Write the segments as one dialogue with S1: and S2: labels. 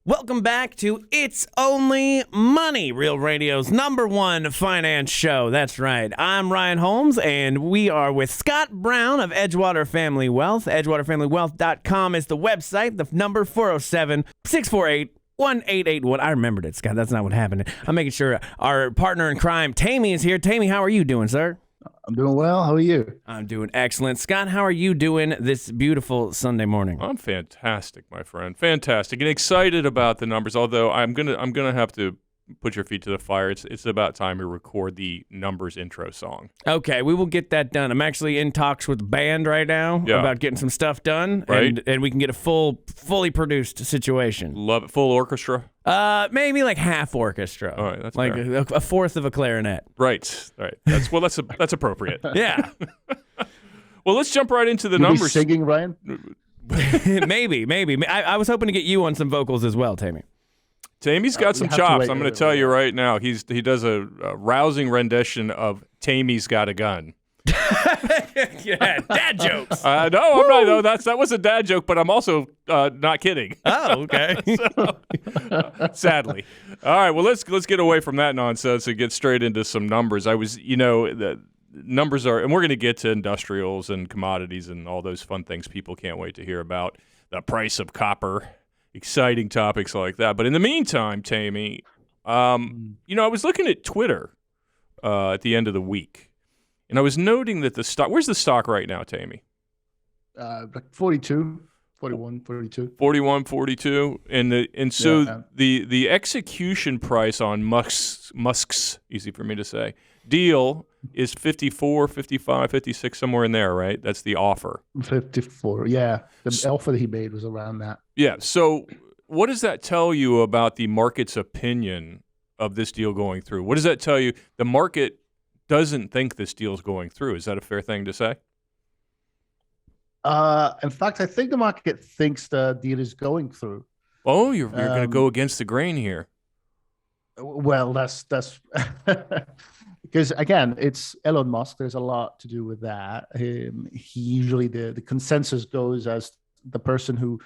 S1: Welcome back to It's Only Money, Real Radio's #1 finance show. That's right. I'm Ryan Holmes, and we are with Scott Brown of Edgewater Family Wealth. EdgewaterFamilyWealth.com is the website. The number 407-648-1881. I remembered it, Scott. That's not what happened. I'm making sure our partner in crime, Tammy, is here. Tammy, how are you doing, sir?
S2: I'm doing well. How are you?
S1: I'm doing excellent. Scott, how are you doing this beautiful Sunday morning?
S3: I'm fantastic, my friend. Fantastic. And excited about the numbers, although I'm gonna have to put your feet to the fire. It's about time we record the numbers intro song.
S1: Okay, we will get that done. I'm actually in talks with the band right now about getting some stuff done,
S3: right?
S1: And we can get a fully produced situation.
S3: Love it. Full orchestra?
S1: Maybe like half orchestra.
S3: All right, that's
S1: like a fourth of a clarinet.
S3: Right. That's appropriate.
S1: Yeah.
S3: Well, let's jump right into the
S2: You'll
S3: numbers.
S2: be singing, Ryan?
S1: maybe. I was hoping to get you on some vocals as well, Tammy.
S3: Tammy's got some
S2: have to
S3: chops.
S2: wait
S3: I'm going to
S2: a
S3: tell you
S2: little.
S3: right now. He does a rousing rendition of Tammy's Got a Gun.
S1: Yeah, dad jokes.
S3: No, I'm not. No, that was a dad joke, but I'm also not kidding.
S1: Oh, okay.
S3: Sadly. All right, well, let's get away from that nonsense and get straight into some numbers. The numbers are, and we're going to get to industrials and commodities and all those fun things people can't wait to hear about. The price of copper, exciting topics like that. But in the meantime, Tammy, I was looking at Twitter at the end of the week, and I was noting that the stock, where's the stock right now, Tammy?
S2: Like 42, 41, 42.
S3: 41, 42. And so the execution price on Musk's, easy for me to say, deal is 54, 55, 56, somewhere in there, right? That's the offer.
S2: 54, yeah. The offer that he made was around that.
S3: Yeah, so what does that tell you about the market's opinion of this deal going through? What does that tell you? The market doesn't think this deal's going through. Is that a fair thing to say?
S2: In fact, I think the market thinks the deal is going through.
S3: Oh, you're going to go against the grain here.
S2: Well, that's because, again, it's Elon Musk. There's a lot to do with that. He usually, the consensus goes as the person who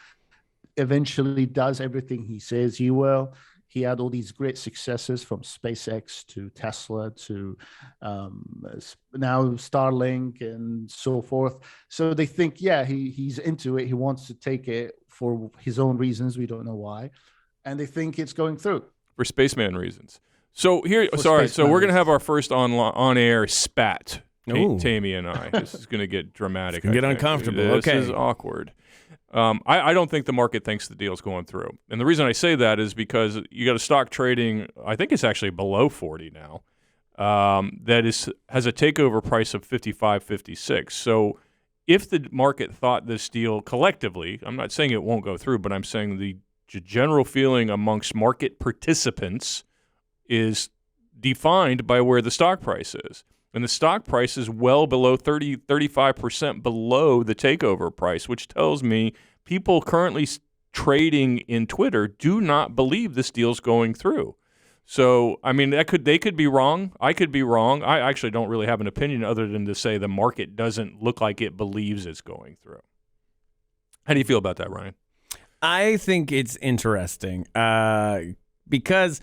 S2: eventually does everything he says he will. He had all these great successes from SpaceX to Tesla to now Starlink and so forth. So they think, he's into it. He wants to take it for his own reasons. We don't know why. And they think it's going through.
S3: For spaceman reasons. So we're going to have our first on-air spat, Tammy and I. This is going to get dramatic.
S1: It's going to get uncomfortable.
S3: This is awkward. I don't think the market thinks the deal's going through. And the reason I say that is because you got a stock trading, I think it's actually below 40 now, that has a takeover price of 55, 56. So if the market thought this deal collectively, I'm not saying it won't go through, but I'm saying the general feeling amongst market participants is defined by where the stock price is. And the stock price is well below 35% below the takeover price, which tells me people currently trading in Twitter do not believe this deal's going through. So, I mean, they could be wrong. I could be wrong. I actually don't really have an opinion other than to say the market doesn't look like it believes it's going through. How do you feel about that, Ryan?
S1: I think it's interesting because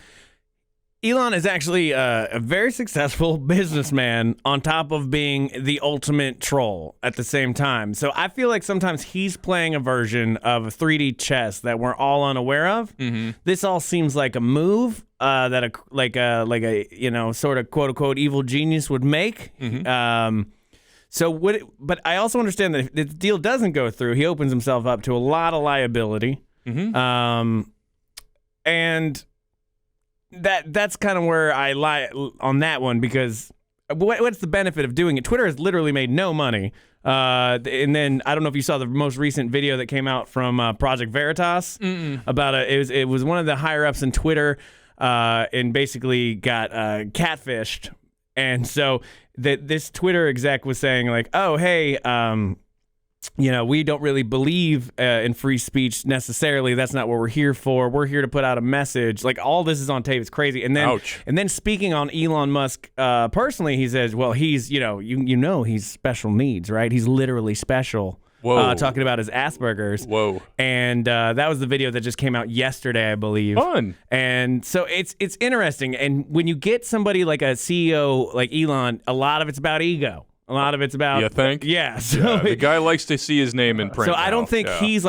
S1: Elon is actually a very successful businessman on top of being the ultimate troll at the same time. So I feel like sometimes he's playing a version of 3D chess that we're all unaware of. Mm-hmm. This all seems like a move that a sort of quote unquote evil genius would make. Mm-hmm. But I also understand that if the deal doesn't go through, he opens himself up to a lot of liability. Mm-hmm. And that's kind of where I lie on that one, because what's the benefit of doing it? Twitter has literally made no money. And then I don't know if you saw the most recent video that came out from Project Veritas about it was one of the higher ups in Twitter and basically got catfished. And so this Twitter exec was saying like, oh, hey, we don't really believe in free speech necessarily. That's not what we're here for. We're here to put out a message. Like, all this is on tape. It's crazy. And then,
S3: Ouch.
S1: And then speaking on Elon Musk personally, he says, well, he's, he's special needs, right? He's literally special.
S3: Whoa.
S1: talking about his Asperger's.
S3: Whoa.
S1: And that was the video that just came out yesterday, I believe.
S3: Fun.
S1: And so it's interesting. And when you get somebody like a CEO like Elon, a lot of it's about ego. A lot of it's about.
S3: You think?
S1: Yeah. So
S3: The guy likes to see his name in print.
S1: So I don't think
S3: Yeah.
S1: he's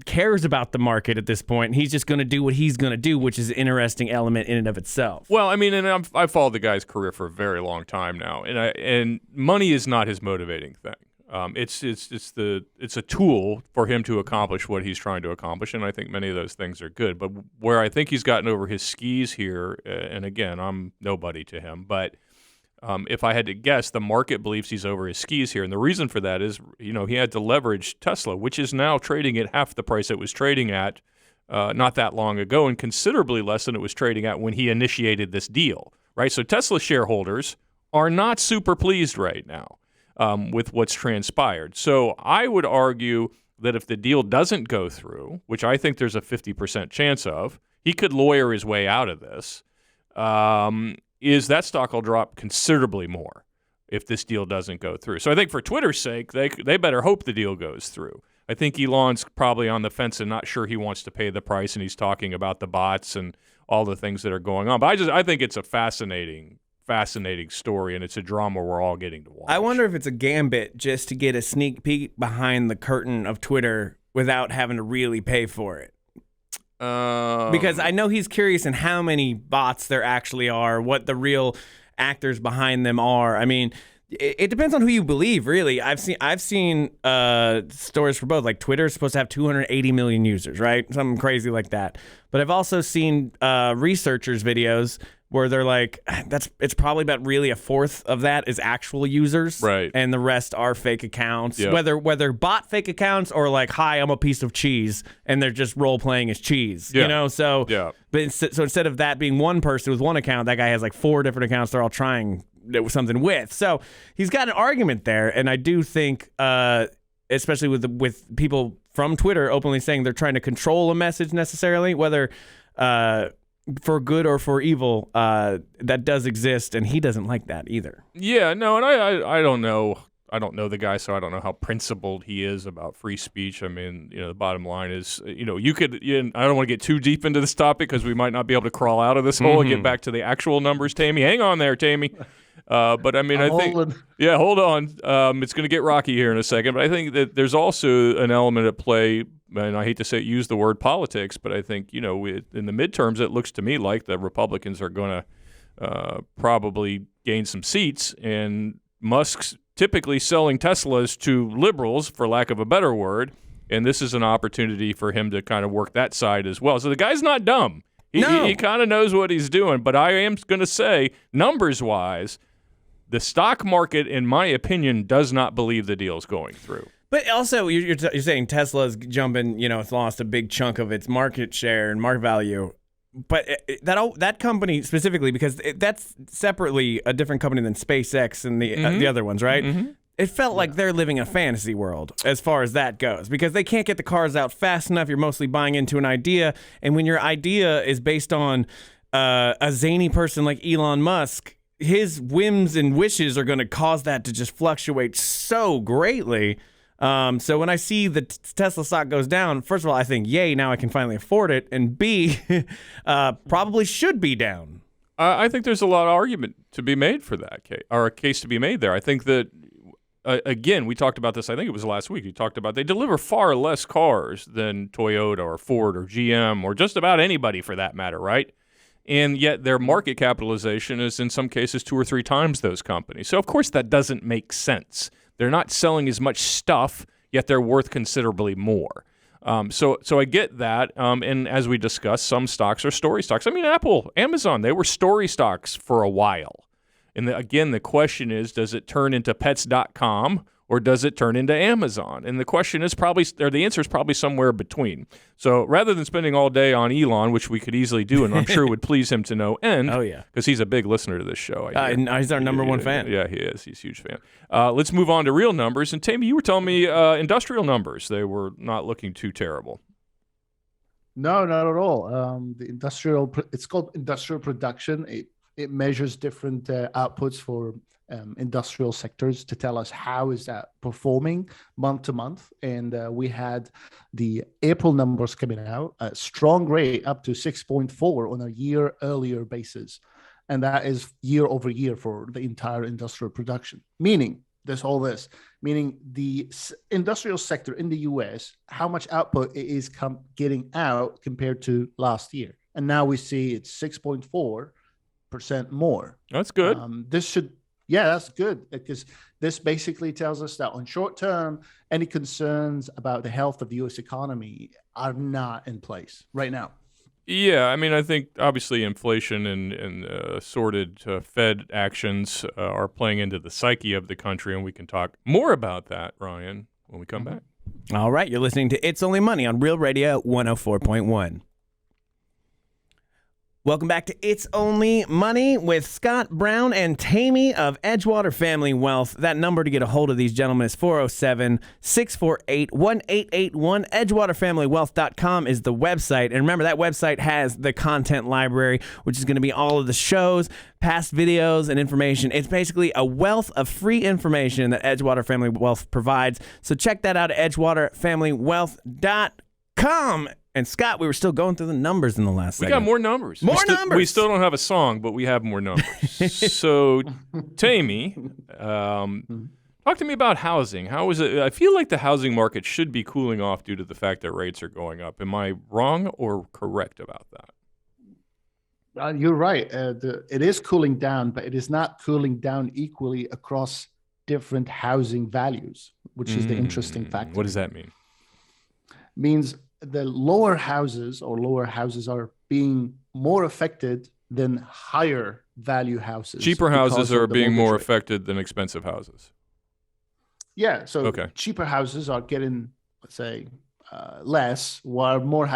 S1: cares about the market at this point. He's just going to do what he's going to do, which is an interesting element in and of itself.
S3: Well, I mean, and I've followed the guy's career for a very long time now, and money is not his motivating thing. It's a tool for him to accomplish what he's trying to accomplish, and I think many of those things are good. But where I think he's gotten over his skis here, and again, I'm nobody to him, but if I had to guess, the market believes he's over his skis here, and the reason for that is, he had to leverage Tesla, which is now trading at half the price it was trading at not that long ago, and considerably less than it was trading at when he initiated this deal. Right, so Tesla shareholders are not super pleased right now with what's transpired. So I would argue that if the deal doesn't go through, which I think there's a 50% chance of, he could lawyer his way out of this. Is that stock will drop considerably more if this deal doesn't go through. So I think for Twitter's sake, they better hope the deal goes through. I think Elon's probably on the fence and not sure he wants to pay the price, and he's talking about the bots and all the things that are going on. But I think it's a fascinating story, and it's a drama we're all getting to watch.
S1: I wonder if it's a gambit just to get a sneak peek behind the curtain of Twitter without having to really pay for it. Because I know he's curious in how many bots there actually are, what the real actors behind them are. I mean, it depends on who you believe, really. I've seen stories for both. Like Twitter is supposed to have 280 million users, right? Something crazy like that. But I've also seen researchers' videos where they're like, it's probably about really a fourth of that is actual users,
S3: right? And
S1: the rest are fake accounts,
S3: yep.
S1: whether bot fake accounts or like, hi, I'm a piece of cheese, and they're just role playing as cheese, So,
S3: yeah.
S1: But so instead of that being one person with one account, that guy has like 4 different accounts they're all trying something with. So he's got an argument there, and I do think, especially with people from Twitter openly saying they're trying to control a message necessarily, whether for good or for evil, that does exist, and he doesn't like that either.
S3: Yeah, no, and I don't know. I don't know the guy, so I don't know how principled he is about free speech. I mean, the bottom line is, you could. I don't want to get too deep into this topic because we might not be able to crawl out of this hole and get back to the actual numbers. Tammy, hang on there, Tammy. But I mean, I think, yeah, hold on. It's going to get rocky here in a second. But I think that there's also an element at play, and I hate to say use the word politics, but I think, in the midterms, it looks to me like the Republicans are going to probably gain some seats, and Musk's typically selling Teslas to liberals, for lack of a better word, and this is an opportunity for him to kind of work that side as well. So the guy's not dumb. He kind of knows what he's doing, but I am going to say, numbers-wise, the stock market, in my opinion, does not believe the deal's going through.
S1: But also, you're saying Tesla's jumping, it's lost a big chunk of its market share and market value. But that company specifically, because that's separately a different company than SpaceX and the other ones, right? Mm-hmm. It felt like they're living a fantasy world as far as that goes, because they can't get the cars out fast enough. You're mostly buying into an idea. And when your idea is based on a zany person like Elon Musk, his whims and wishes are going to cause that to just fluctuate so greatly. So when I see the Tesla stock goes down, first of all, I think, yay, now I can finally afford it. And B, probably should be down.
S3: I think there's a lot of argument to be made for that case, or a case to be made there. I think that, again, we talked about this, I think it was last week. We talked about they deliver far less cars than Toyota or Ford or GM or just about anybody for that matter, right? And yet their market capitalization is in some cases 2 or 3 times those companies. So, of course, that doesn't make sense. They're not selling as much stuff, yet they're worth considerably more. So I get that. And as we discussed, some stocks are story stocks. I mean, Apple, Amazon, they were story stocks for a while. And again, the question is, does it turn into pets.com or does it turn into Amazon? And the question is the answer is probably somewhere between. So rather than spending all day on Elon, which we could easily do, and I'm sure would please him to no end.
S1: Oh, yeah.
S3: Because he's a big listener to this show.
S1: He's our number one fan.
S3: Yeah, he is. He's a huge fan. Let's move on to real numbers. And Tammy, you were telling me industrial numbers. They were not looking too terrible.
S2: No, not at all. It's called industrial production. it measures different outputs for industrial sectors to tell us how is that performing month to month. And we had the April numbers coming out, a strong rate up to 6.4 on a year earlier basis. And that is year over year for the entire industrial production, meaning meaning the industrial sector in the US, how much output it is getting out compared to last year. And now we see it's 6.4% more.
S3: That's good.
S2: That's good, because this basically tells us that on short term, any concerns about the health of the U.S. economy are not in place right now.
S3: Yeah, I mean, I think obviously inflation and assorted Fed actions are playing into the psyche of the country, and we can talk more about that, Ryan, when we come back.
S1: All right, you're listening to It's Only Money on Real Radio 104.1. Welcome back to It's Only Money with Scott Brown and Tammy of Edgewater Family Wealth. That number to get a hold of these gentlemen is 407-648-1881. EdgewaterFamilyWealth.com is the website. And remember, that website has the content library, which is going to be all of the shows, past videos, and information. It's basically a wealth of free information that Edgewater Family Wealth provides. So check that out at EdgewaterFamilyWealth.com. And Scott, we were still going through the numbers in the last segment.
S3: We got more numbers.
S1: Numbers.
S3: We still don't have a song, but we have more numbers. So, Tammy, talk to me about housing. How is it? I feel like the housing market should be cooling off due to the fact that rates are going up. Am I wrong or correct about that?
S2: You're right. It is cooling down, but it is not cooling down equally across different housing values, which is the interesting factor.
S3: What does that mean?
S2: Means the lower houses are being more affected than higher value houses.
S3: Cheaper houses are being more affected than expensive houses.
S2: Yeah. So cheaper houses are getting, let's say, less, while more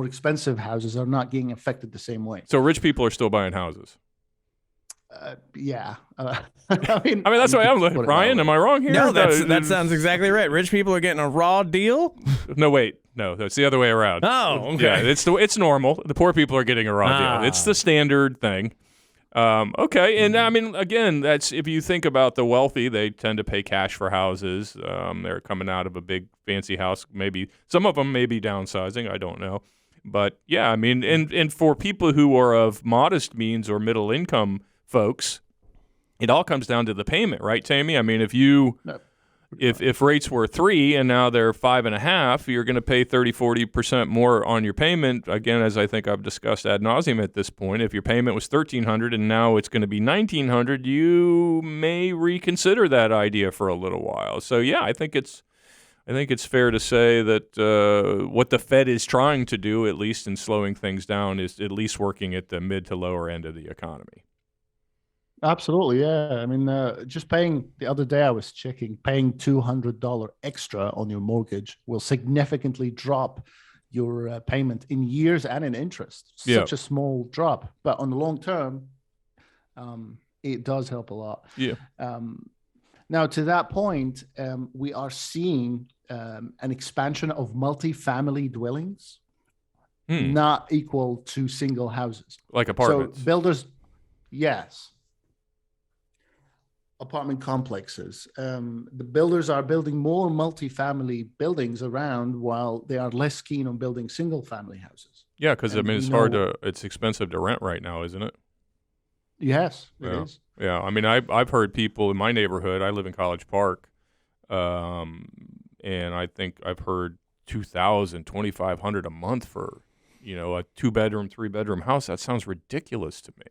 S2: expensive houses are not getting affected the same way.
S3: So rich people are still buying houses.
S2: Yeah.
S3: I mean, that's why I'm looking. Ryan, am I wrong here?
S1: No, that sounds exactly right. Rich people are getting a raw deal.
S3: No, wait. No, that's the other way around.
S1: Oh, okay.
S3: Yeah, it's normal. The poor people are getting a raw deal. It's the standard thing. Okay, and I mean, again, that's if you think about the wealthy, they tend to pay cash for houses. They're coming out of a big fancy house. Maybe some of them may be downsizing. I don't know, but yeah, I mean, and for people who are of modest means or middle income folks, it all comes down to the payment, right, Tammy? I mean, if rates were 3 and now they're 5.5, you're going to pay 30-40% more on your payment. Again, as I think I've discussed ad nauseum at this point, if your payment was $1,300 and now it's going to be $1,900, you may reconsider that idea for a little while. So yeah, I think it's fair to say that what the Fed is trying to do, at least in slowing things down, is at least working at the mid to lower end of the economy.
S2: Absolutely, yeah. I mean, just the other day I was checking, paying $200 extra on your mortgage will significantly drop your payment in years and in interest. Such a small drop. But on the long term, it does help a lot.
S3: Yeah.
S2: Now, to that point, we are seeing an expansion of multifamily dwellings, not equal to single houses.
S3: Like apartments.
S2: So builders, yes. Apartment complexes. The builders are building more multifamily buildings around while they are less keen on building single family houses.
S3: Yeah, because I mean, it's expensive to rent right now, isn't it?
S2: Yes, it is.
S3: Yeah, I mean, I've heard people in my neighborhood. I live in College Park, and I think I've heard $2,000, $2,500 a month for a 2-bedroom, 3-bedroom house. That sounds ridiculous to me.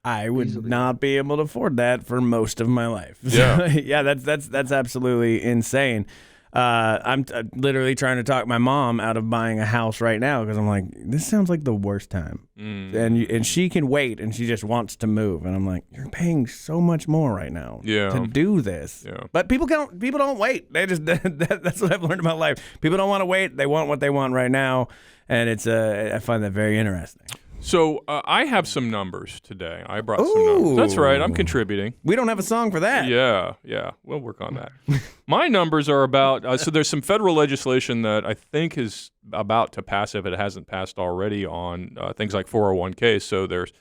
S1: I would not be able to afford that for most of my life.
S3: Yeah,
S1: yeah, that's absolutely insane. I'm literally trying to talk my mom out of buying a house right now because I'm like, this sounds like the worst time. And she can wait, and she just wants to move, and I'm like, you're paying so much more right now to do this.
S3: Yeah.
S1: But people don't wait. They just that's what I've learned about life. People don't want to wait. They want what they want right now, and I find that very interesting.
S3: So I have some numbers today. I brought some numbers. That's right. I'm contributing.
S1: We don't have a song for that.
S3: Yeah. We'll work on that. My numbers are about so there's some federal legislation that I think is about to pass if it hasn't passed already on things like 401k. So there's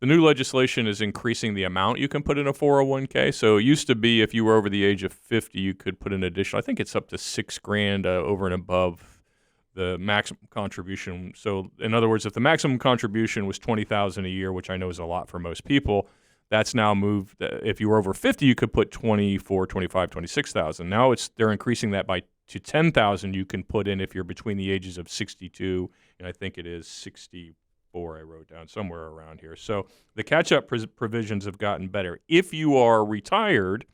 S3: The new legislation is increasing the amount you can put in a 401k. So it used to be if you were over the age of 50, you could put an additional, I think it's up to $6,000 over and above the maximum contribution. So in other words, if the maximum contribution was $20,000 a year, which I know is a lot for most people, that's now moved. If you were over 50, you could put 24, 25, 26,000. Now they're increasing that to 10,000 you can put in if you're between the ages of 62 and I think it is 64. I wrote down somewhere around here. So the catch-up provisions have gotten better. If you are retired,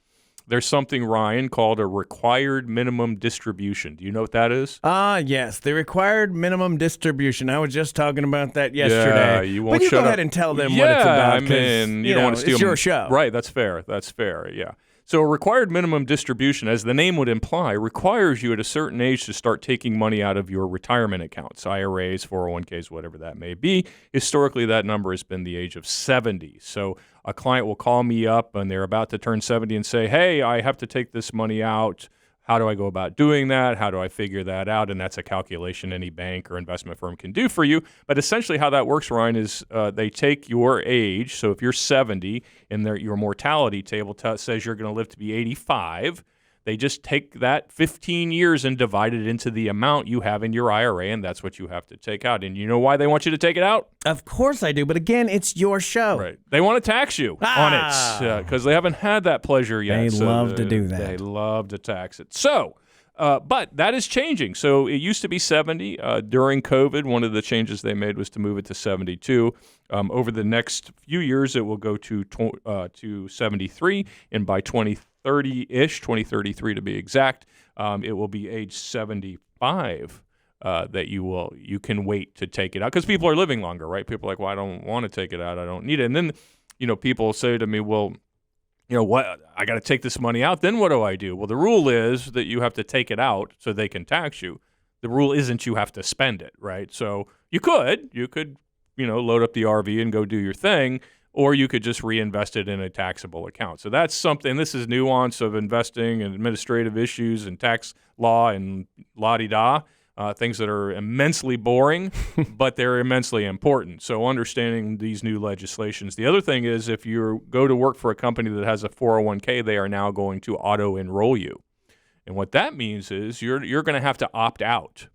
S3: there's something, Ryan, called a required minimum distribution. Do you know what that is?
S1: Yes, the required minimum distribution. I was just talking about that yesterday.
S3: Yeah, you won't
S1: but you
S3: shut
S1: go
S3: up.
S1: ahead and tell them what it's about.
S3: I mean, you don't want to steal
S1: it's your show.
S3: Right, that's fair. That's fair, yeah. So a required minimum distribution, as the name would imply, requires you at a certain age to start taking money out of your retirement accounts, IRAs, 401ks, whatever that may be. Historically, that number has been the age of 70. So a client will call me up and they're about to turn 70 and say, hey, I have to take this money out. How do I go about doing that? How do I figure that out? And that's a calculation any bank or investment firm can do for you. But essentially how that works, Ryan, is they take your age. So if you're 70 and your mortality table says you're going to live to be 85, they just take that 15 years and divide it into the amount you have in your IRA, and that's what you have to take out. And you know why they want you to take it out?
S1: Of course I do, but again, it's your show.
S3: Right. They want to tax you on it because they haven't had that pleasure yet.
S1: They love to do that.
S3: They love to tax it. So, but that is changing. So it used to be 70. During COVID, one of the changes they made was to move it to 72. Over the next few years, it will go to 73, and by 2030-ish, 2033 to be exact, it will be age 75 that you can wait to take it out because people are living longer, right? People are like, well, I don't want to take it out. I don't need it. And then, people say to me, well, what? I got to take this money out. Then what do I do? Well, the rule is that you have to take it out so they can tax you. The rule isn't you have to spend it, right? So you could, load up the RV and go do your thing, or you could just reinvest it in a taxable account. So that's something. This is nuance of investing and administrative issues and tax law and la-di-da, things that are immensely boring, but they're immensely important. So understanding these new legislations. The other thing is if you go to work for a company that has a 401k, they are now going to auto-enroll you. And what that means is you're going to have to opt out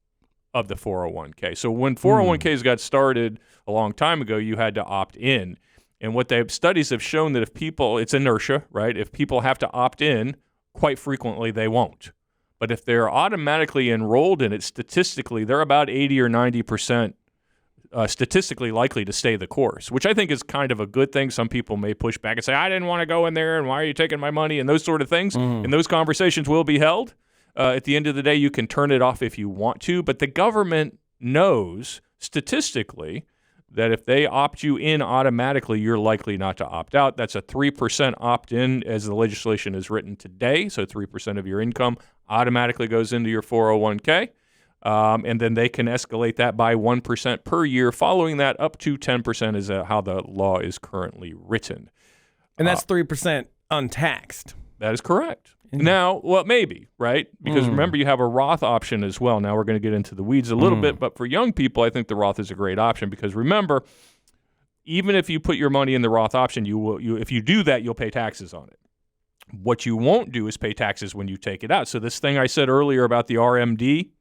S3: of the 401k. So when 401ks got started a long time ago, you had to opt in. And what studies have shown that if people, it's inertia, right? If people have to opt in, quite frequently they won't. But if they're automatically enrolled in it, statistically, they're about 80 or 90% statistically likely to stay the course, which I think is kind of a good thing. Some people may push back and say, I didn't want to go in there, and why are you taking my money, and those sort of things. And those conversations will be held. At the end of the day, you can turn it off if you want to, but the government knows statistically that if they opt you in automatically, you're likely not to opt out. That's a 3% opt-in as the legislation is written today. So 3% of your income automatically goes into your 401k. And then they can escalate that by 1% per year. Following that, up to 10% is how the law is currently written.
S1: And that's 3% untaxed.
S3: That is correct. Now, well, maybe, right? Because remember, you have a Roth option as well. Now we're going to get into the weeds a little bit, but for young people, I think the Roth is a great option because remember, even if you put your money in the Roth option, if you do that, you'll pay taxes on it. What you won't do is pay taxes when you take it out. So this thing I said earlier about the RMD,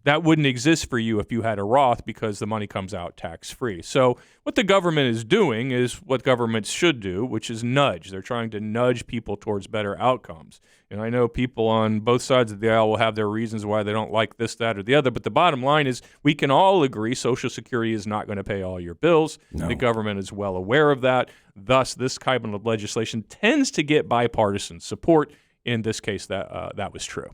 S3: that wouldn't exist for you if you had a Roth because the money comes out tax-free. So what the government is doing is what governments should do, which is nudge. They're trying to nudge people towards better outcomes. And I know people on both sides of the aisle will have their reasons why they don't like this, that, or the other. But the bottom line is we can all agree Social Security is not going to pay all your bills. No. The government is well aware of that. Thus, this kind of legislation tends to get bipartisan support. In this case, that was true.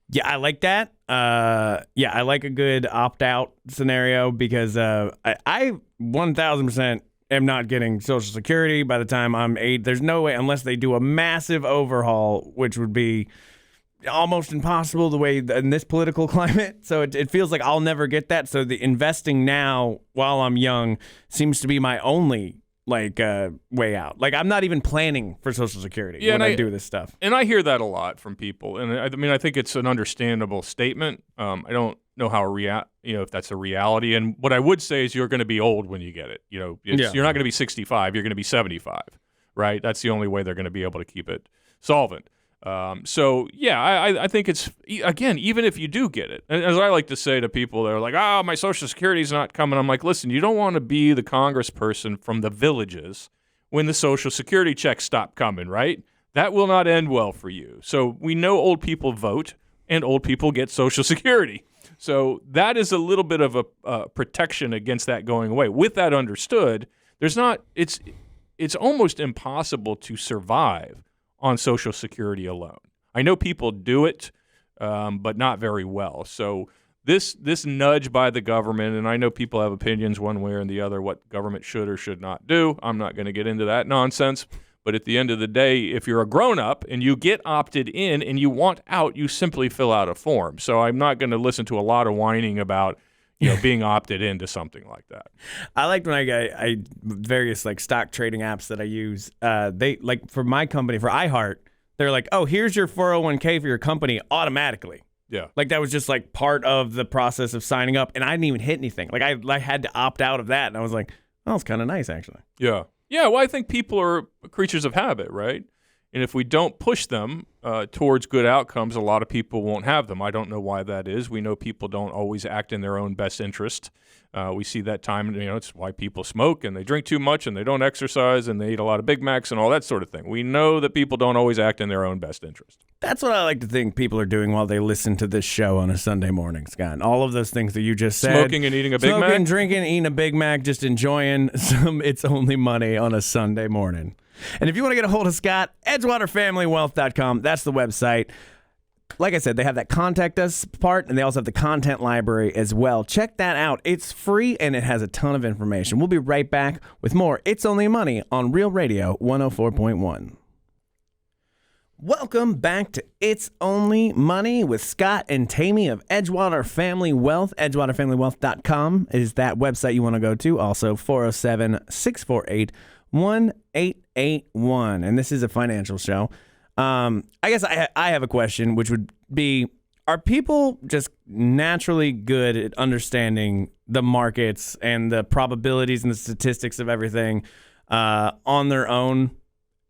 S1: Yeah, I like that. I like a good opt-out scenario because I 1,000% am not getting Social Security by the time I'm 8. There's no way, unless they do a massive overhaul, which would be almost impossible the way in this political climate. So it feels like I'll never get that. So the investing now while I'm young seems to be my only way out. Like, I'm not even planning for Social Security when I do this stuff.
S3: And I hear that a lot from people. And I mean, I think it's an understandable statement. I don't know how if that's a reality. And what I would say is you're going to be old when you get it. You're not going to be 65. You're going to be 75, right? That's the only way they're going to be able to keep it solvent. I think it's, again, even if you do get it, and as I like to say to people, they're like, my Social Security's not coming. I'm like, listen, you don't want to be the congressperson from the villages when the Social Security checks stop coming, right? That will not end well for you. So we know old people vote and old people get Social Security. So that is a little bit of a protection against that going away. With that understood, it's almost impossible to survive on Social Security alone. I know people do it, but not very well. So this nudge by the government, and I know people have opinions one way or the other what government should or should not do. I'm not going to get into that nonsense. But at the end of the day, if you're a grown-up and you get opted in and you want out, you simply fill out a form. So I'm not going to listen to a lot of whining about being opted into something like that.
S1: I like when I various stock trading apps that I use. They for my company, for iHeart, they're like, oh, here's your 401k for your company automatically.
S3: Yeah.
S1: That was just part of the process of signing up, and I didn't even hit anything. I had to opt out of that, and I was like, oh, it's kind of nice actually.
S3: Yeah. Yeah, well, I think people are creatures of habit, right? And if we don't push them towards good outcomes, a lot of people won't have them. I don't know why that is. We know people don't always act in their own best interest. We see that time, it's why people smoke and they drink too much and they don't exercise and they eat a lot of Big Macs and all that sort of thing. We know that people don't always act in their own best interest.
S1: That's what I like to think people are doing while they listen to this show on a Sunday morning, Scott. All of those things that you just said.
S3: Smoking and eating a Big Mac?
S1: Smoking, drinking, eating a Big Mac, just enjoying some It's Only Money on a Sunday morning. And if you want to get a hold of Scott, EdgewaterFamilyWealth.com. That's the website. Like I said, they have that contact us part, and they also have the content library as well. Check that out. It's free, and it has a ton of information. We'll be right back with more It's Only Money on Real Radio 104.1. Welcome back to It's Only Money with Scott and Tammy of Edgewater Family Wealth. EdgewaterFamilyWealth.com is that website you want to go to. Also, 407-648-1881. And this is a financial show. I guess I have a question, which would be, are people just naturally good at understanding the markets and the probabilities and the statistics of everything on their own,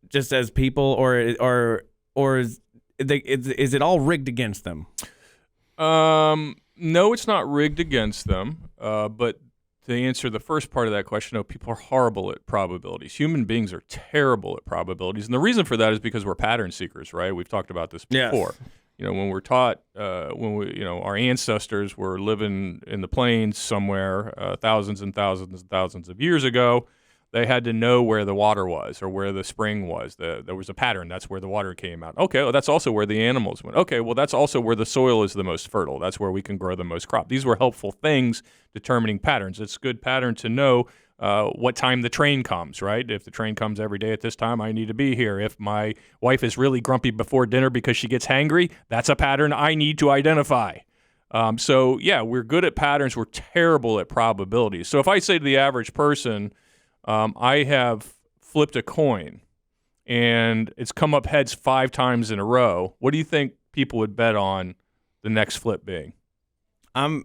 S1: just as people, or is it all rigged against them?
S3: No, it's not rigged against them. But to answer the first part of that question, no, people are horrible at probabilities. Human beings are terrible at probabilities. And the reason for that is because we're pattern seekers, right? We've talked about this before.
S1: Yes.
S3: When we're taught, our ancestors were living in the plains somewhere thousands and thousands and thousands of years ago, they had to know where the water was or where the spring was. There was a pattern. That's where the water came out. Okay, well, that's also where the animals went. Okay, well, that's also where the soil is the most fertile. That's where we can grow the most crop. These were helpful things determining patterns. It's a good pattern to know what time the train comes, right? If the train comes every day at this time, I need to be here. If my wife is really grumpy before dinner because she gets hangry, that's a pattern I need to identify. We're good at patterns. We're terrible at probabilities. So if I say to the average person, I have flipped a coin and it's come up heads 5 times in a row, what do you think people would bet on the next flip being?
S1: I'm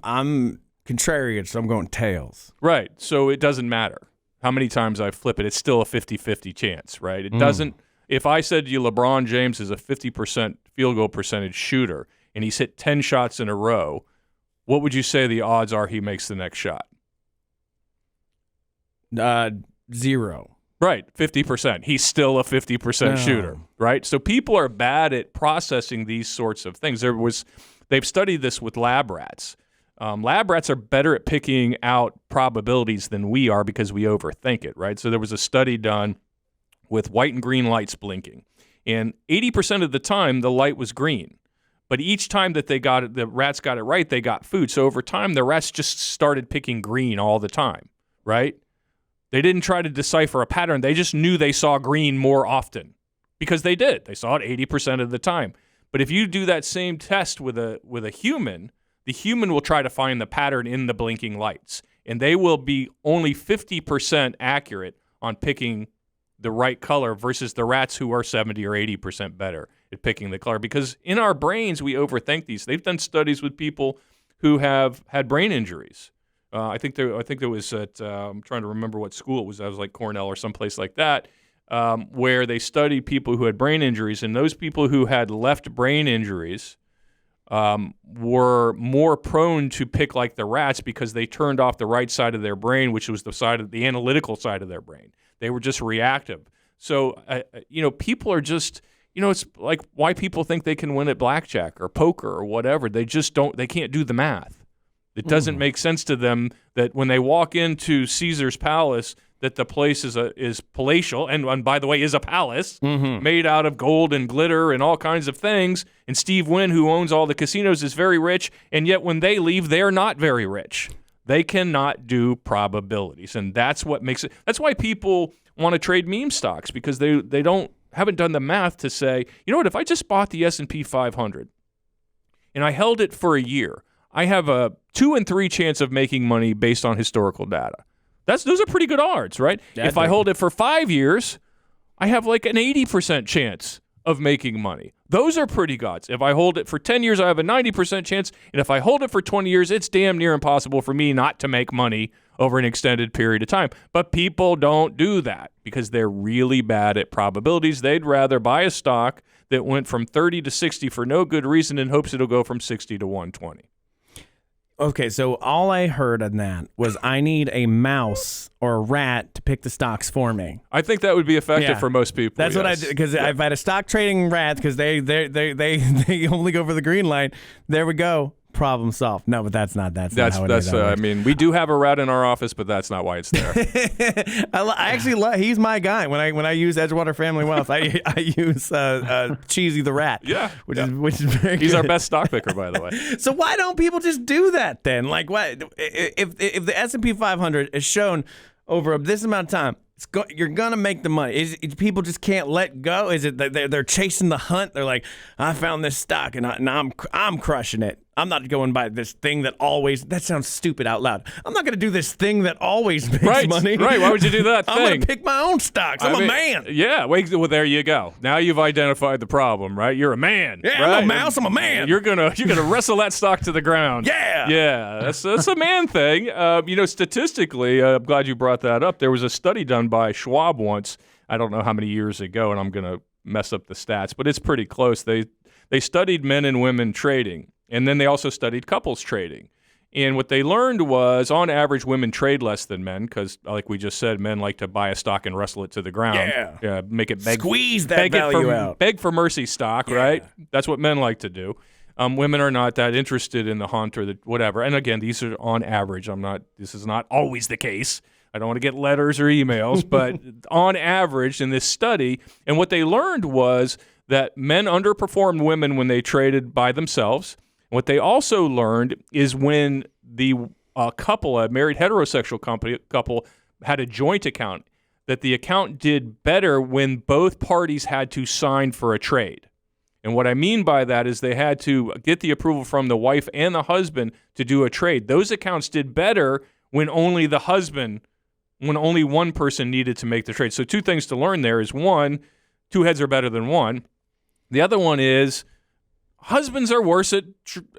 S1: contrarian, so I'm going tails.
S3: Right. So it doesn't matter how many times I flip it. It's still a 50-50 chance, right? It doesn't. If I said to you LeBron James is a 50% field goal percentage shooter and he's hit 10 shots in a row, what would you say the odds are he makes the next shot?
S1: 0.
S3: Right, 50%. He's still a 50% shooter, right? So people are bad at processing these sorts of things. They've studied this with lab rats. Lab rats are better at picking out probabilities than we are because we overthink it, right? So there was a study done with white and green lights blinking, and 80% of the time the light was green. But each time that the rats got it right, they got food. So over time, the rats just started picking green all the time, right? They didn't try to decipher a pattern. They just knew they saw green more often because they did. They saw it 80% of the time. But if you do that same test with a human, the human will try to find the pattern in the blinking lights, and they will be only 50% accurate on picking the right color versus the rats who are 70 or 80% better at picking the color. Because in our brains, we overthink these. They've done studies with people who have had brain injuries. I think there was at I'm trying to remember what school it was. I was like Cornell or someplace like that, where they studied people who had brain injuries, and those people who had left brain injuries were more prone to pick like the rats because they turned off the right side of their brain, which was the side of the analytical side of their brain. They were just reactive. So people are just. It's like why people think they can win at blackjack or poker or whatever. They just don't. They can't do the math. It doesn't make sense to them that when they walk into Caesar's palace, that the place is palatial and by the way, is a palace made out of gold and glitter and all kinds of things. And Steve Wynn, who owns all the casinos, is very rich. And yet when they leave, they're not very rich. They cannot do probabilities. And that's what makes it. That's why people want to trade meme stocks, because they haven't done the math to say, you know what, if I just bought the S&P 500 and I held it for a year, I have a 2 in 3 chance of making money based on historical data. Those are pretty good odds, right? If I hold it for 5 years, I have like an 80% chance of making money. Those are pretty good odds. If I hold it for 10 years, I have a 90% chance. And if I hold it for 20 years, it's damn near impossible for me not to make money over an extended period of time. But people don't do that because they're really bad at probabilities. They'd rather buy a stock that went from 30 to 60 for no good reason in hopes it'll go from 60 to 120.
S1: Okay, so all I heard on that was I need a mouse or a rat to pick the stocks for me.
S3: I think that would be effective for most people.
S1: That's what I do, because I've had a stock trading rat because they only go for the green line. There we go. Problem solved. No, but that's not how it is.
S3: I mean, we do have a rat in our office, but that's not why it's there.
S1: I actually he's my guy. When I use Edgewater Family Wealth, I use Cheesy the rat.
S3: Yeah,
S1: which is very good.
S3: He's our best stock picker, by the way.
S1: So why don't people just do that then? Like, what if the S&P 500 is shown over this amount of time? You're gonna make the money. People just can't let go? Is it that they're chasing the hunt? They're like, I found this stock and I'm crushing it. I'm not going by this thing that always. That sounds stupid out loud. I'm not gonna do this thing that always makes money.
S3: Right? Why would you do that thing?
S1: I'm gonna pick my own stocks. I'm a man.
S3: Yeah. Well, there you go. Now you've identified the problem, right? You're a man.
S1: Yeah,
S3: right?
S1: I'm a mouse. I'm a man.
S3: You're gonna wrestle that stock to the ground.
S1: Yeah.
S3: Yeah. That's a man thing. Statistically, I'm glad you brought that up. There was a study done by Schwab once. I don't know how many years ago, and I'm gonna mess up the stats, but it's pretty close. They studied men and women trading. And then they also studied couples trading. And what they learned was, on average, women trade less than men because, like we just said, men like to buy a stock and wrestle it to the ground.
S1: Yeah.
S3: Make it beg.
S1: Squeeze that value out.
S3: Beg for mercy stock, right? That's what men like to do. Women are not that interested in the hunt or the whatever. And again, these are on average. This is not always the case. I don't want to get letters or emails, but on average in this study, and what they learned was that men underperformed women when they traded by themselves. What they also learned is when the couple, a married heterosexual couple, had a joint account, that the account did better when both parties had to sign for a trade. And what I mean by that is they had to get the approval from the wife and the husband to do a trade. Those accounts did better when only one person needed to make the trade. So 2 things to learn there is, 1, 2 heads are better than 1. The other one is, husbands are worse at,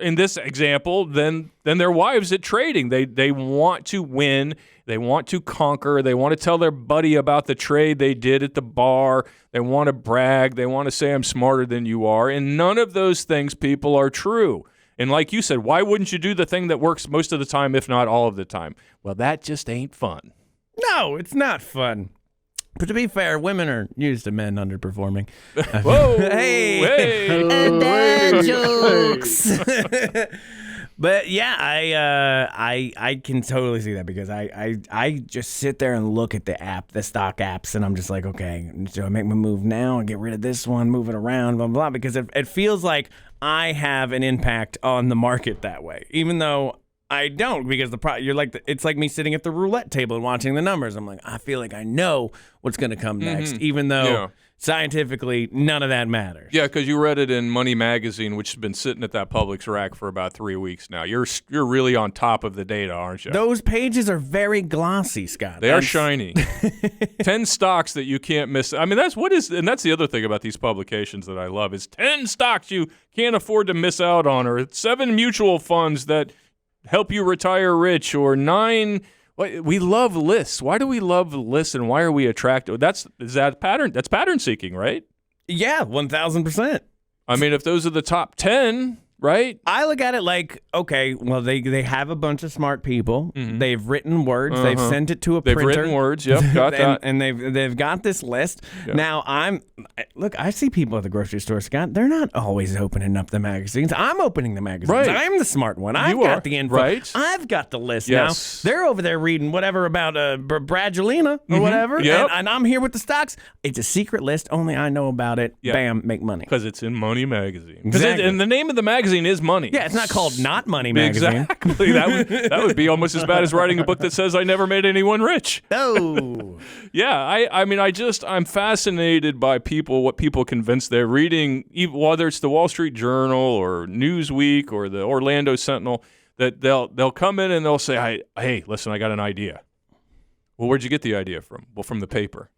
S3: in this example, than their wives at trading. They want to win. They want to conquer. They want to tell their buddy about the trade they did at the bar. They want to brag. They want to say, I'm smarter than you are. And none of those things, people, are true. And like you said, why wouldn't you do the thing that works most of the time, if not all of the time? Well, that just ain't fun.
S1: No, it's not fun. But to be fair, women are used to men underperforming.
S3: Whoa!
S1: Hey! Dad jokes! But yeah, I can totally see that, because I just sit there and look at the stock apps, and I'm just like, okay, do I make my move now and get rid of this one, move it around, blah, blah, blah, because it feels like I have an impact on the market that way, even though I don't, because it's like me sitting at the roulette table and watching the numbers. I'm like, I feel like I know what's going to come next, even though Scientifically, none of that matters.
S3: Yeah, because you read it in Money Magazine, which has been sitting at that Publix rack for about 3 weeks now. You're really on top of the data, aren't you?
S1: Those pages are very glossy, Scott.
S3: They are shiny. 10 stocks that you can't miss. I mean, that's the other thing about these publications that I love is 10 stocks you can't afford to miss out on, or 7 mutual funds that help you retire rich, or 9. We love lists. Why do we love lists, and why are we attracted? That's pattern seeking, right?
S1: Yeah, 1,000%.
S3: I mean, if those are the top 10, right?
S1: I look at it like, okay, well, they have a bunch of smart people.
S3: Mm-hmm.
S1: They've written words. They've sent it to a
S3: They've
S1: printer.
S3: written words. Yep, got that.
S1: And they've got this list.
S3: Yep.
S1: Now, I see people at the grocery store, Scott. They're not always opening up the magazines. I'm opening the magazines.
S3: Right.
S1: I'm the smart one. I've
S3: You
S1: got
S3: are,
S1: the info.
S3: right?
S1: I've got the list
S3: Yes.
S1: now. They're over there reading whatever about Bradulina or whatever.
S3: Yep.
S1: And I'm here with the stocks. It's a secret list. Only I know about it.
S3: Yep.
S1: Bam, make money.
S3: Because it's in Money Magazine.
S1: Exactly.
S3: And the name of the magazine is Money.
S1: Yeah, it's not called Not Money Magazine.
S3: Exactly. That would be almost as bad as writing a book that says I never made anyone rich.
S1: Oh.
S3: Yeah, I'm fascinated by what people convince they're reading, whether it's the Wall Street Journal or Newsweek or the Orlando Sentinel, that they'll come in and they'll say, hey, listen, I got an idea. Well, where'd you get the idea from? Well, from the paper.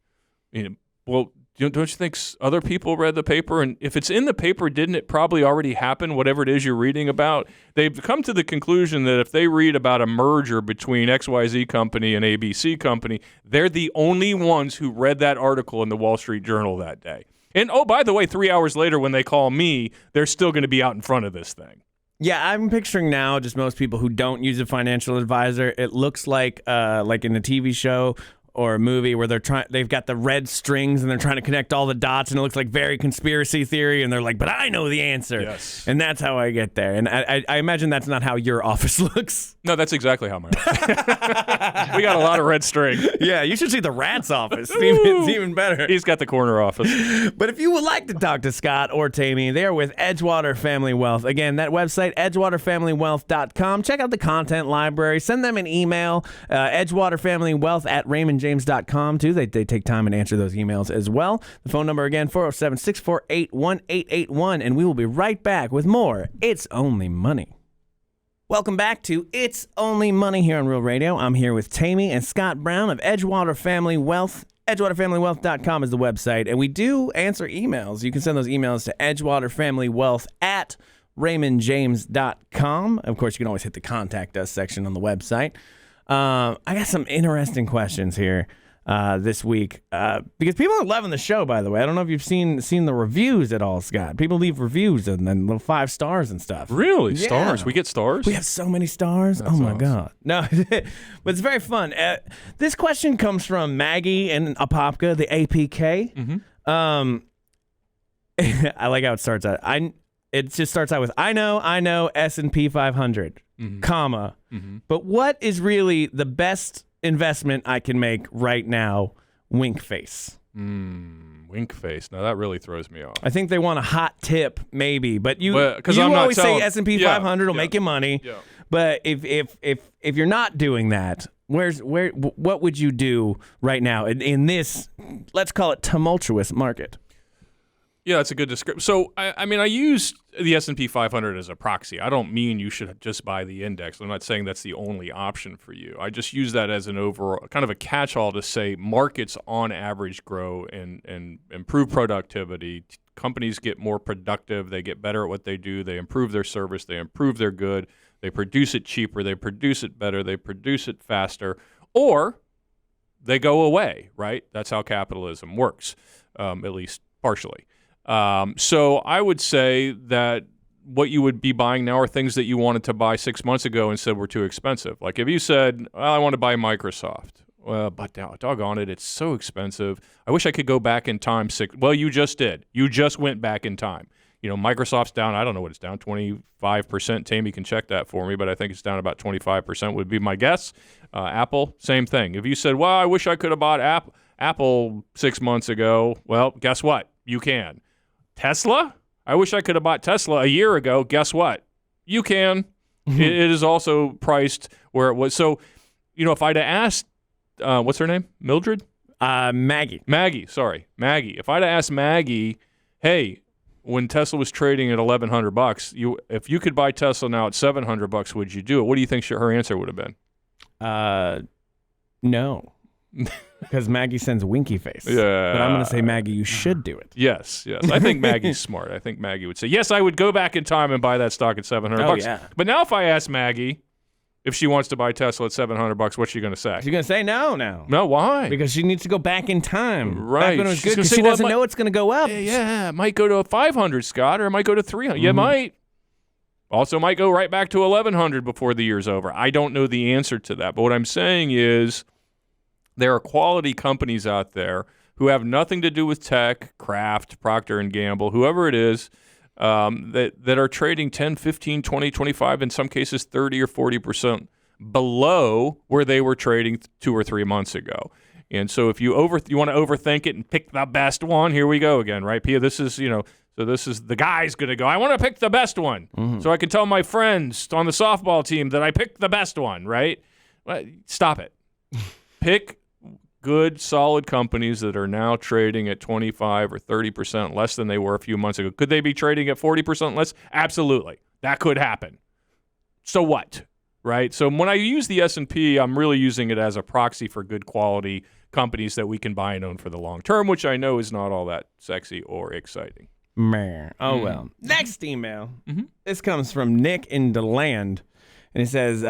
S3: Well, don't you think other people read the paper? And if it's in the paper, didn't it probably already happen, whatever it is you're reading about? They've come to the conclusion that if they read about a merger between XYZ company and ABC company, they're the only ones who read that article in the Wall Street Journal that day. And, oh, by the way, 3 hours later when they call me, they're still going to be out in front of this thing.
S1: Yeah, I'm picturing now just most people who don't use a financial advisor. It looks like in a TV show or a movie where they've got the red strings and they're trying to connect all the dots, and it looks like very conspiracy theory, and they're like, but I know the answer.
S3: Yes.
S1: And that's how I get there. And I imagine that's not how your office looks.
S3: No, that's exactly how my office. We got a lot of red string.
S1: Yeah, you should see the rat's office. It's even better.
S3: He's got the corner office.
S1: But if you would like to talk to Scott or Tammy, they are with Edgewater Family Wealth. Again, that website, edgewaterfamilywealth.com. Check out the content library. Send them an email, edgewaterfamilywealth@raymondjames.com, too. They take time and answer those emails as well. The phone number, again, 407-648-1881. And we will be right back with more It's Only Money. Welcome back to It's Only Money here on Real Radio. I'm here with Tammy and Scott Brown of Edgewater Family Wealth. EdgewaterFamilyWealth.com is the website, and we do answer emails. You can send those emails to EdgewaterFamilyWealth@RaymondJames.com. Of course, you can always hit the Contact Us section on the website. I got some interesting questions here this week because people are loving the show, by the way. I don't know if you've seen the reviews at all, Scott. People leave reviews and then little 5 stars and stuff.
S3: Really?
S1: Yeah.
S3: Stars? We get stars?
S1: We have so many stars.
S3: That's
S1: oh, my
S3: awesome.
S1: God. No, but it's very fun. This question comes from Maggie in Apopka, the APK.
S3: Mm-hmm.
S1: I like how it starts out. It just starts out with, I know, S&P 500, comma.
S3: Mm-hmm.
S1: But what is really the best investment I can make right now? Wink face.
S3: Wink face. Now that really throws me off.
S1: I think they want a hot tip, maybe. But you
S3: I'm not
S1: always
S3: telling-
S1: say S&P 500 will make you money.
S3: Yeah.
S1: But if you're not doing that, what would you do right now in this, let's call it, tumultuous market?
S3: Yeah, that's a good description. So, I mean, I use the S&P 500 as a proxy. I don't mean you should just buy the index. I'm not saying that's the only option for you. I just use that as an overall kind of a catch-all to say markets on average grow and improve productivity. Companies get more productive. They get better at what they do. They improve their service. They improve their good. They produce it cheaper. They produce it better. They produce it faster. Or they go away, right? That's how capitalism works, at least partially. So I would say that what you would be buying now are things that you wanted to buy 6 months ago and said were too expensive. Like if you said, well, I want to buy Microsoft. Well, but doggone it, it's so expensive. I wish I could go back in time. Well, you just did. You just went back in time. You know, Microsoft's down, I don't know what it's down, 25%. Tammy can check that for me, but I think it's down about 25% would be my guess. Apple, same thing. If you said, well, I wish I could have bought Apple 6 months ago, well, guess what? You can. Tesla? I wish I could have bought Tesla a year ago. Guess what? You can. It is also priced where it was. So, you know, if I'd have asked, what's her name? Mildred?
S1: Maggie.
S3: Maggie. If I'd asked Maggie, hey, when Tesla was trading at $1,100, if you could buy Tesla now at $700, would you do it? What do you think her answer would have been?
S1: No. Because Maggie sends winky face.
S3: Yeah.
S1: But I'm going to say, Maggie, you should do it.
S3: Yes. I think Maggie's smart. I think Maggie would say, yes, I would go back in time and buy that stock at $700.
S1: Oh, yeah.
S3: But now if I ask Maggie if she wants to buy Tesla at $700, what's she going to say?
S1: She's going to say no now.
S3: No, why?
S1: Because she needs to go back in time.
S3: Right.
S1: Back when it was good, because she doesn't know it's going to go up.
S3: Yeah, it might go to 500, Scott, or it might go to 300. Yeah, it might. Also might go right back to 1,100 before the year's over. I don't know the answer to that. But what I'm saying is there are quality companies out there who have nothing to do with tech, Kraft, Procter & Gamble, whoever it is, that are trading 10, 15, 20, 25, in some cases 30 or 40% below where they were trading 2 or 3 months ago. And so if you want to overthink it and pick the best one, here we go again, right, Pia? This is, so this is the guy's going to go, I want to pick the best one so I can tell my friends on the softball team that I picked the best one, right? Stop it. Pick good, solid companies that are now trading at 25 or 30% less than they were a few months ago. Could they be trading at 40% less? Absolutely. That could happen. So what? Right? So when I use the S&P, I'm really using it as a proxy for good quality companies that we can buy and own for the long term, which I know is not all that sexy or exciting.
S1: Man. Oh, well. Next email. This comes from Nick in DeLand. And it says,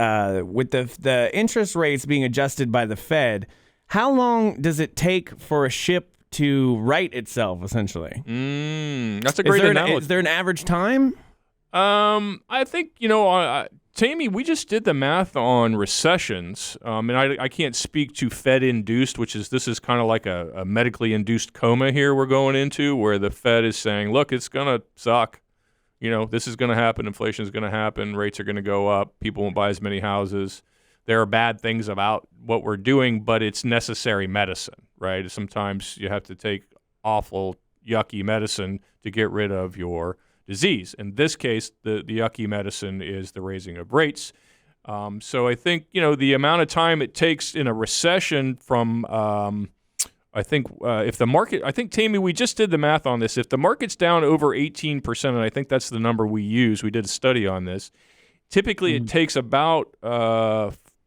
S1: with the interest rates being adjusted by the Fed, how long does it take for a ship to right itself, essentially?
S3: That's a great analogy.
S1: Is there an average time?
S3: I think, Tammy, we just did the math on recessions, and I can't speak to Fed-induced, this is kind of like a medically induced coma here we're going into, where the Fed is saying, look, it's going to suck. This is going to happen. Inflation is going to happen. Rates are going to go up. People won't buy as many houses. There are bad things about what we're doing, but it's necessary medicine, right? Sometimes you have to take awful, yucky medicine to get rid of your disease. In this case, the yucky medicine is the raising of rates. So I think, the amount of time it takes in a recession from, if the market, I think, Tammy, we just did the math on this. If the market's down over 18%, and I think that's the number we use, we did a study on this, typically it takes about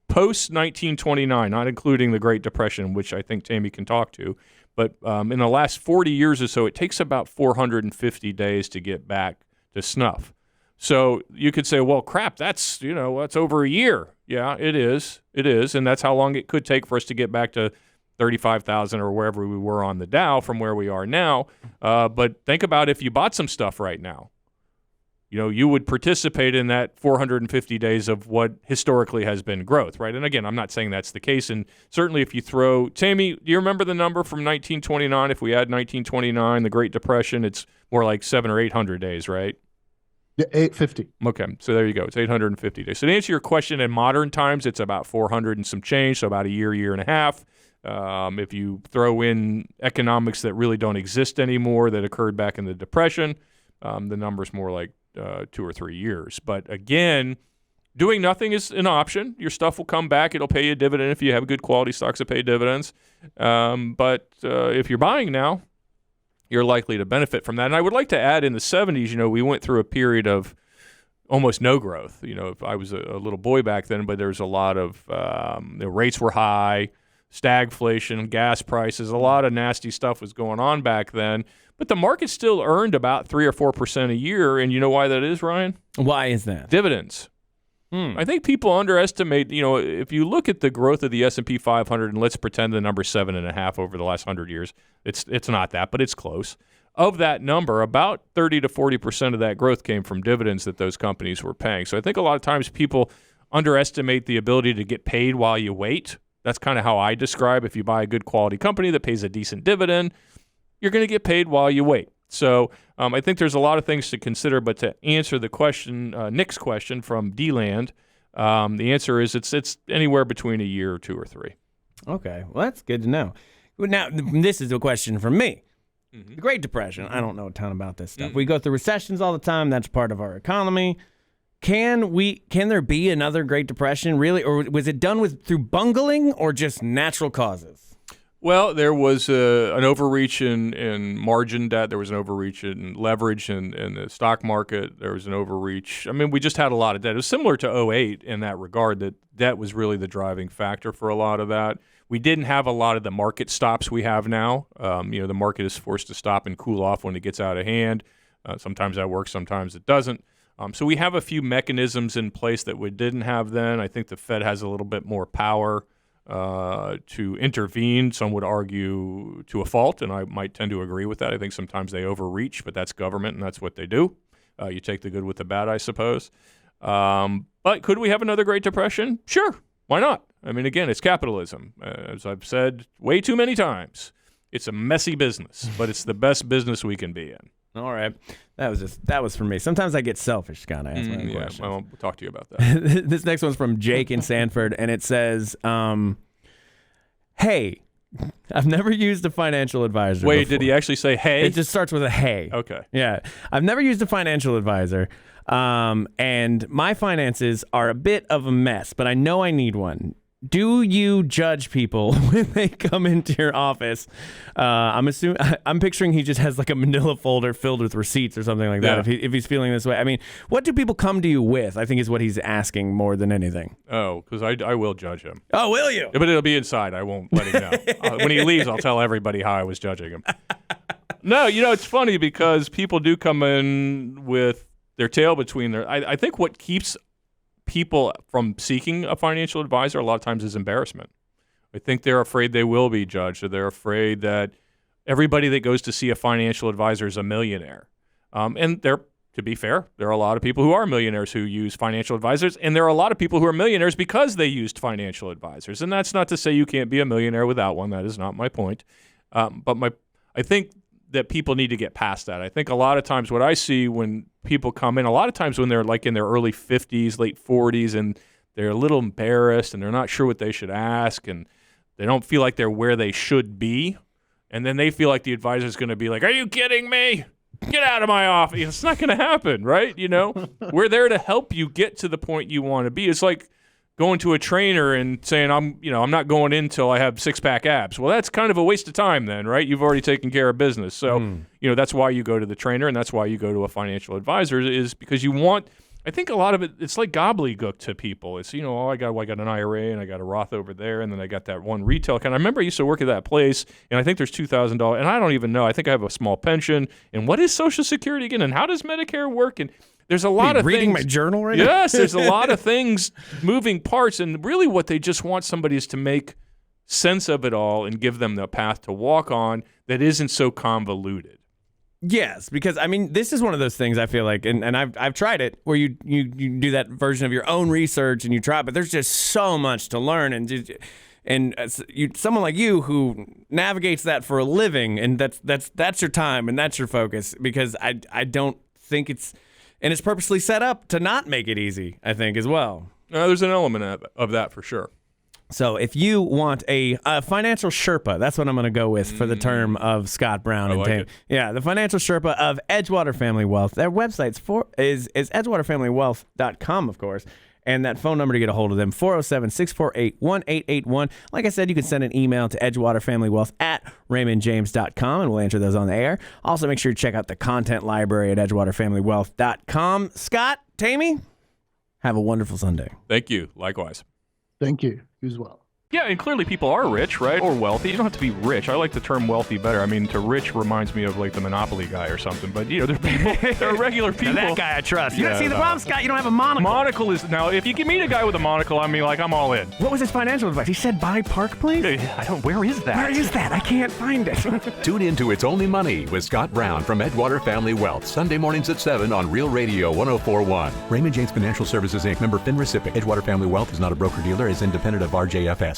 S3: post-1929, not including the Great Depression, which I think Tammy can talk to, but in the last 40 years or so, it takes about 450 days to get back to snuff. So you could say, well, crap, that's over a year. Yeah, it is, and that's how long it could take for us to get back to 35,000 or wherever we were on the Dow from where we are now. But think about if you bought some stuff right now. You would participate in that 450 days of what historically has been growth, right? And again, I'm not saying that's the case. And certainly if you throw, Tammy, do you remember the number from 1929? If we add 1929, the Great Depression, it's more like 700 or 800 days, right?
S2: Yeah, 850.
S3: Okay, so there you go. It's 850 days. So to answer your question, in modern times, it's about 400 and some change, so about a year and a half. If you throw in economics that really don't exist anymore that occurred back in the Depression, the number's more like 2 or 3 years. But again, doing nothing is an option. Your stuff will come back. It'll pay you a dividend if you have good quality stocks that pay dividends. But if you're buying now, you're likely to benefit from that. And I would like to add, in the 70s, we went through a period of almost no growth. If I was a little boy back then, but there was a lot of the rates were high, stagflation, gas prices, a lot of nasty stuff was going on back then. But the market still earned about 3 or 4% a year, and you know why that is, Ryan?
S1: Why is that?
S3: Dividends. I think people underestimate. If you look at the growth of the S&P 500, and let's pretend the number 7.5 over the last 100 years, it's not that, but it's close. Of that number, about 30 to 40% of that growth came from dividends that those companies were paying. So I think a lot of times people underestimate the ability to get paid while you wait. That's kind of how I describe if you buy a good quality company that pays a decent dividend, you're going to get paid while you wait. So I think there's a lot of things to consider, but to answer the question, Nick's question from D-Land, the answer is it's anywhere between a year or 2 or 3.
S1: Okay, well, that's good to know. Now, this is a question from me. The Great Depression, I don't know a ton about this stuff. We go through recessions all the time. That's part of our economy. Can there be another Great Depression, really? Or was it done through bungling or just natural causes?
S3: Well, there was an overreach in margin debt. There was an overreach in leverage in the stock market. There was an overreach. I mean, we just had a lot of debt. It was similar to 2008 in that regard, that debt was really the driving factor for a lot of that. We didn't have a lot of the market stops we have now. The market is forced to stop and cool off when it gets out of hand. Sometimes that works, sometimes it doesn't. So we have a few mechanisms in place that we didn't have then. I think the Fed has a little bit more power to intervene. Some would argue to a fault, and I might tend to agree with that. I think sometimes they overreach, but that's government, and that's what they do. You take the good with the bad, I suppose. But could we have another Great Depression? Sure. Why not? I mean, again, it's capitalism. As I've said way too many times, it's a messy business, but it's the best business we can be in.
S1: All right. That was for me. Sometimes I get selfish, Scott. I ask my own questions.
S3: Well, we'll talk to you about that.
S1: This next one's from Jake in Sanford, and it says, hey, I've never used a financial advisor
S3: Wait,
S1: before.
S3: did he actually say hey?
S1: It just starts with a hey.
S3: Okay.
S1: Yeah. I've never used a financial advisor, and my finances are a bit of a mess, but I know I need one. Do you judge people when they come into your office? I'm picturing he just has like a manila folder filled with receipts or something like that. If he's feeling this way, I mean, what do people come to you with? I think is what he's asking more than anything.
S3: Oh, because I will judge him.
S1: Oh, will you?
S3: But it'll be inside. I won't let him know. When he leaves, I'll tell everybody how I was judging him. No, it's funny because people do come in with their tail between their. I think what keeps people from seeking a financial advisor a lot of times is embarrassment. I think they're afraid they will be judged, or they're afraid that everybody that goes to see a financial advisor is a millionaire. And to be fair, there are a lot of people who are millionaires who use financial advisors, and there are a lot of people who are millionaires because they used financial advisors. And that's not to say you can't be a millionaire without one. That is not my point. But I think that people need to get past that. I think a lot of times what I see when people come in, a lot of times when they're like in their early 50s, late 40s, and they're a little embarrassed and they're not sure what they should ask, and they don't feel like they're where they should be, and then they feel like the advisor's going to be like, are you kidding me? Get out of my office. It's not going to happen, right? We're there to help you get to the point you want to be. It's like going to a trainer and saying, I'm not going in until I have six-pack abs. Well, that's kind of a waste of time then, right? You've already taken care of business. So, that's why you go to the trainer, and that's why you go to a financial advisor, is because you want – I think a lot of it, it's like gobbledygook to people. It's, I got an IRA, and I got a Roth over there, and then I got that one retail account. I remember I used to work at that place, and I think there's $2,000, and I don't even know. I think I have a small pension. And what is Social Security again? And how does Medicare work? And there's a lot of
S1: reading
S3: things.
S1: My journal right now?
S3: Yes, there's a lot of things, moving parts, and really what they just want somebody is to make sense of it all and give them the path to walk on that isn't so convoluted.
S1: Yes, because I mean, this is one of those things I feel like, and I've tried it, where you do that version of your own research and you try, but there's just so much to learn, and someone like you who navigates that for a living, and that's your time and that's your focus, because I don't think it's purposely set up to not make it easy, I think, as well.
S3: There's an element of that for sure.
S1: So if you want a financial Sherpa, that's what I'm going to go with for the term of Scott Brown and Tame. Yeah, the financial Sherpa of Edgewater Family Wealth. Their website is edgewaterfamilywealth.com, of course. And that phone number to get a hold of them, 407-648-1881. Like I said, you can send an email to edgewaterfamilywealth@raymondjames.com, and we'll answer those on the air. Also, make sure you check out the content library at edgewaterfamilywealth.com. Scott, Tammy, have a wonderful Sunday.
S3: Thank you. Likewise.
S2: Thank you. You as well.
S3: Yeah, and clearly people are rich, right? Or wealthy. You don't have to be rich. I like the term wealthy better. I mean, to rich reminds me of like the Monopoly guy or something. But, they're people, they're regular people.
S1: Now that guy I trust.
S3: See,
S1: the problem, Scott, you don't have a monocle.
S3: Monocle is, now, if you can meet a guy with a monocle, I mean, like, I'm all in.
S1: What was his financial advice? He said buy Park Place?
S3: Where is that?
S1: Where is that? I can't find it.
S4: Tune in to It's Only Money with Scott Brown from Edgewater Family Wealth, Sunday mornings at 7 on Real Radio 104.1. Raymond James Financial Services, Inc., member FINRA SIPC. Edgewater Family Wealth is not a broker-dealer, is independent of RJFS.